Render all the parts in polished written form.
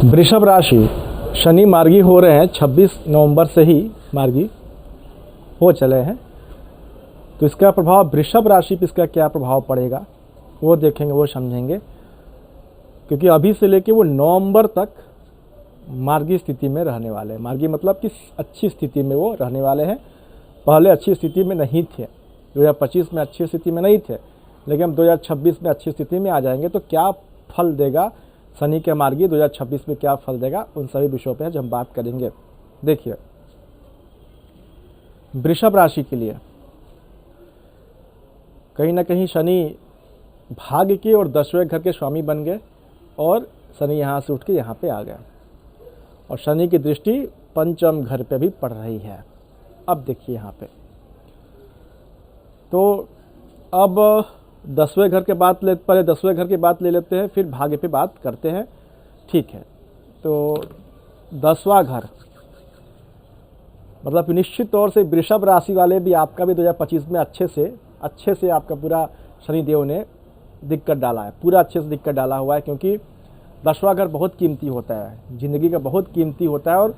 वृषभ राशि, शनि मार्गी हो रहे हैं 26 नवंबर से ही मार्गी हो चले हैं। तो इसका प्रभाव वृषभ राशि पर इसका क्या प्रभाव पड़ेगा वो देखेंगे, वो समझेंगे। क्योंकि अभी से लेके वो नवंबर तक मार्गी स्थिति में रहने वाले हैं। मार्गी मतलब कि अच्छी स्थिति में वो रहने वाले हैं। पहले अच्छी स्थिति में नहीं थे, 2025 में अच्छी स्थिति में नहीं थे, लेकिन हम 2026 में अच्छी स्थिति में आ जाएंगे। तो क्या फल देगा शनि के मार्गी 2026 में, क्या फल देगा, उन सभी विषयों पे हम बात करेंगे। देखिए, वृषभ राशि के लिए कहीं ना कहीं शनि भाग्य के और 10वें घर के स्वामी बन गए और शनि यहाँ से उठ के यहाँ पे आ गया और शनि की दृष्टि पंचम घर पे भी पड़ रही है। अब देखिए यहाँ पे, तो अब 10वें घर के बात पहले 10वें घर की बात ले लेते हैं, फिर भाग्य पे बात करते हैं। ठीक है, तो 10वां घर मतलब निश्चित तौर से वृषभ राशि वाले भी, आपका भी 2025 में अच्छे से आपका पूरा शनिदेव ने दिक्कत डाला है, पूरा अच्छे से दिक्कत डाला हुआ है। क्योंकि 10वां घर बहुत कीमती होता है, ज़िंदगी का बहुत कीमती होता है और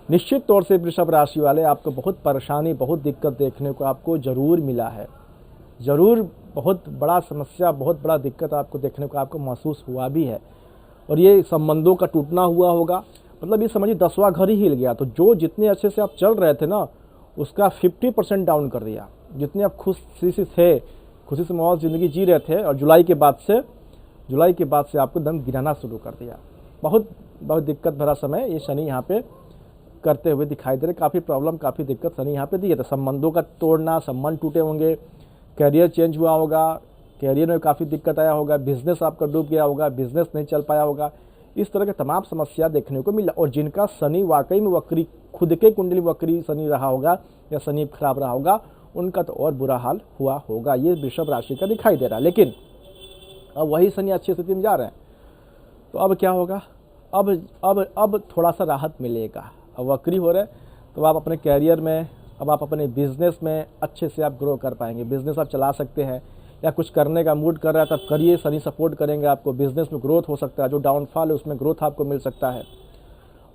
निश्चित तौर से वृषभ राशि वाले आपको बहुत परेशानी, बहुत दिक्कत देखने को आपको ज़रूर मिला है। ज़रूर बहुत बड़ा समस्या, बहुत बड़ा दिक्कत आपको देखने को आपको महसूस हुआ भी है। और ये संबंधों का टूटना हुआ होगा, मतलब ये समझिए 10वां घर ही हिल गया। तो जो जितने अच्छे से आप चल रहे थे ना, उसका 50% डाउन कर दिया। जितने आप खुशी से थे, खुशी से मौज ज़िंदगी जी रहे थे, और जुलाई के बाद से आपको दम गिराना शुरू कर दिया। बहुत दिक्कत भरा समय ये शनि यहाँ पे करते हुए दिखाई दे रहे। काफ़ी प्रॉब्लम, काफ़ी दिक्कत शनि यहाँ पे दी है। तो संबंधों का तोड़ना, संबंध टूटे होंगे, कैरियर चेंज हुआ होगा, कैरियर में काफ़ी दिक्कत आया होगा, बिजनेस आपका डूब गया होगा, बिजनेस नहीं चल पाया होगा। इस तरह के तमाम समस्या देखने को मिला। और जिनका शनि वाकई में वक्री, खुद के कुंडली वक्री शनि रहा होगा या शनि खराब रहा होगा, उनका तो और बुरा हाल हुआ होगा। ये वृषभ राशि का दिखाई दे रहा है। लेकिन अब वही शनि अच्छी स्थिति में जा रहे हैं, तो अब क्या होगा, अब थोड़ा सा राहत मिलेगा। अब वक्री हो रहे हैं तो आप अपने कैरियर में, अब आप अपने बिजनेस में अच्छे से आप ग्रो कर पाएंगे। बिजनेस आप चला सकते हैं, या कुछ करने का मूड कर रहा है तब करिए, शनि सपोर्ट करेंगे आपको। बिजनेस में ग्रोथ हो सकता है, जो डाउनफॉल है उसमें ग्रोथ आपको मिल सकता है।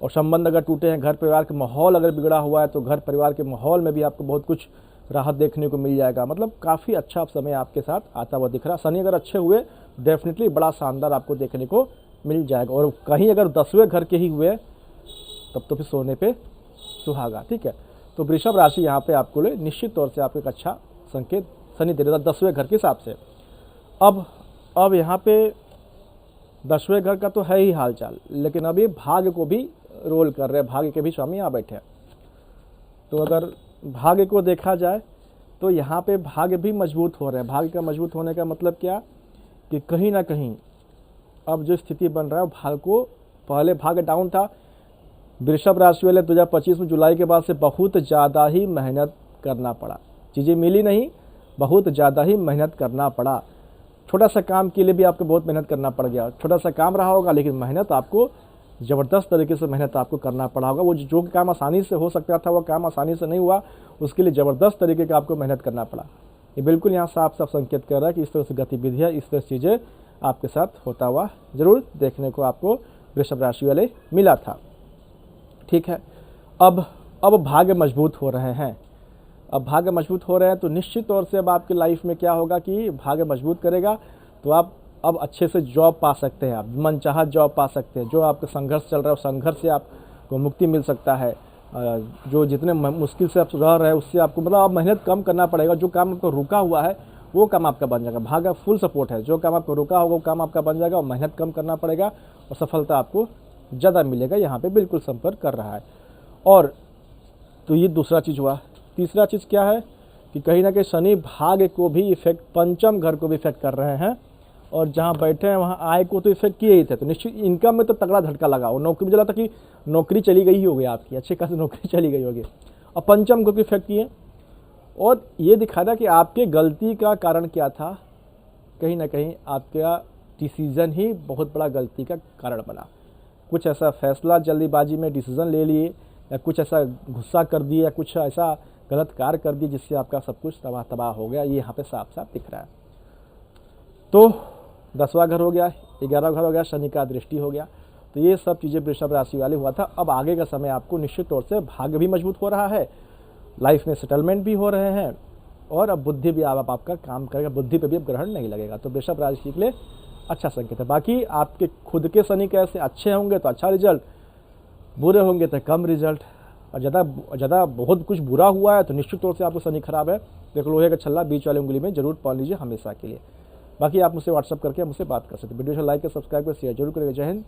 और संबंध अगर टूटे हैं, घर परिवार के माहौल अगर बिगड़ा हुआ है, तो घर परिवार के माहौल में भी आपको बहुत कुछ राहत देखने को मिल जाएगा। मतलब काफ़ी अच्छा समय आपके साथ आता हुआ दिख रहा है। शनि अगर अच्छे हुए, डेफिनेटली बड़ा शानदार आपको देखने को मिल जाएगा। और कहीं अगर 10वें घर के ही हुए, तब तो फिर सोने पे सुहागा। ठीक है, तो वृषभ राशि यहाँ पे आपको लिए निश्चित तौर से आपको एक अच्छा संकेत शनि दे रहा था 10वें घर के हिसाब से। अब यहाँ पे 10वें घर का तो है ही हालचाल, लेकिन अब ये भाग्य को भी रोल कर रहे हैं, भाग्य के भी स्वामी यहाँ बैठे हैं। तो अगर भाग्य को देखा जाए तो यहाँ पे भाग्य भी मजबूत हो रहे हैं। भाग्य का मजबूत होने का मतलब क्या, कि कहीं ना कहीं अब जो स्थिति बन रहा है भाग्य को, पहले भाग्य डाउन था। वृषभ राशि वाले 2025 में जुलाई के बाद से बहुत ज़्यादा ही मेहनत करना पड़ा, चीज़ें मिली नहीं, बहुत ज़्यादा ही मेहनत करना पड़ा। छोटा सा काम के लिए भी आपको बहुत मेहनत करना पड़ गया। छोटा सा काम रहा होगा, लेकिन मेहनत आपको ज़बरदस्त तरीके से मेहनत आपको करना पड़ा होगा। वो जो काम आसानी से हो सकता था, वो काम आसानी से नहीं हुआ, उसके लिए ज़बरदस्त तरीके का आपको मेहनत करना पड़ा। ये बिल्कुल यहाँ साफ साफ संकेत कर रहा है कि इस तरह से गतिविधियाँ, इस तरह से चीज़ें आपके साथ होता हुआ ज़रूर देखने को आपको वृषभ राशि वाले मिला था। ठीक है, अब भाग्य मजबूत हो रहे हैं। अब भाग्य मजबूत हो रहे हैं तो निश्चित तौर से अब आपकी लाइफ में क्या होगा कि भाग्य मजबूत करेगा, तो आप अब अच्छे से जॉब पा सकते हैं, आप मनचाहा जॉब पा सकते हैं। जो आपका संघर्ष चल रहा है, उस संघर्ष से आपको मुक्ति मिल सकता है। जो जितने मुश्किल से आप रह रहे हैं, उससे आपको मतलब आप मेहनत कम करना पड़ेगा। जो काम आपको रुका हुआ है वो काम आपका बन जाएगा। भाग्य फुल सपोर्ट है, जो काम आपको रुका होगा वो काम आपका बन जाएगा, और मेहनत कम करना पड़ेगा और सफलता आपको ज़्यादा मिलेगा। यहाँ पे बिल्कुल संपर्क कर रहा है। और तो ये दूसरा चीज़ हुआ। तीसरा चीज़ क्या है कि कहीं ना कहीं शनि भाग्य को भी इफेक्ट, पंचम घर को भी इफेक्ट कर रहे हैं, और जहाँ बैठे हैं वहाँ आय को तो इफेक्ट किए ही थे। तो निश्चित इनकम में तो तगड़ा झटका लगा। और नौकरी में चला था कि नौकरी चली गई होगी आपकी, अच्छी खासी नौकरी चली गई होगी, और पंचम को भी इफेक्ट किए। और ये दिखा था कि आपके गलती का कारण क्या था, कहीं ना कहीं आपका डिसीज़न ही बहुत बड़ा गलती का कारण बना। कुछ ऐसा फैसला जल्दीबाजी में डिसीज़न ले लिए, या कुछ ऐसा गुस्सा कर दिए, या कुछ ऐसा गलत कार्य कर दिए जिससे आपका सब कुछ तबाह हो गया। ये यहाँ पे साफ साफ दिख रहा है। तो 10वां घर हो गया, 11वां घर हो गया, शनि का दृष्टि हो गया। तो ये सब चीज़ें वृषभ राशि वाले हुआ था। अब आगे का समय आपको निश्चित तौर से भाग्य भी मजबूत हो रहा है, लाइफ में सेटलमेंट भी हो रहे हैं, और अब बुद्धि भी आप आपका काम करेगा, बुद्धि पे भी अब ग्रहण नहीं लगेगा। तो वृषभ राशि के लिए अच्छा संकेत है। बाकी आपके खुद के शनि कैसे अच्छे होंगे तो अच्छा रिजल्ट, बुरे होंगे तो कम रिजल्ट, और ज़्यादा बहुत कुछ बुरा हुआ है तो निश्चित तौर से आपको शनि खराब है। देखो लोहे का छल्ला बीच वाली उंगली में जरूर पहन लीजिए हमेशा के लिए। बाकी आप मुझसे व्हाट्सअप करके मुझसे बात कर सकते हैं। वीडियो को लाइक और सब्सक्राइब कर शेयर जरूर करेंगे। जय हिंद,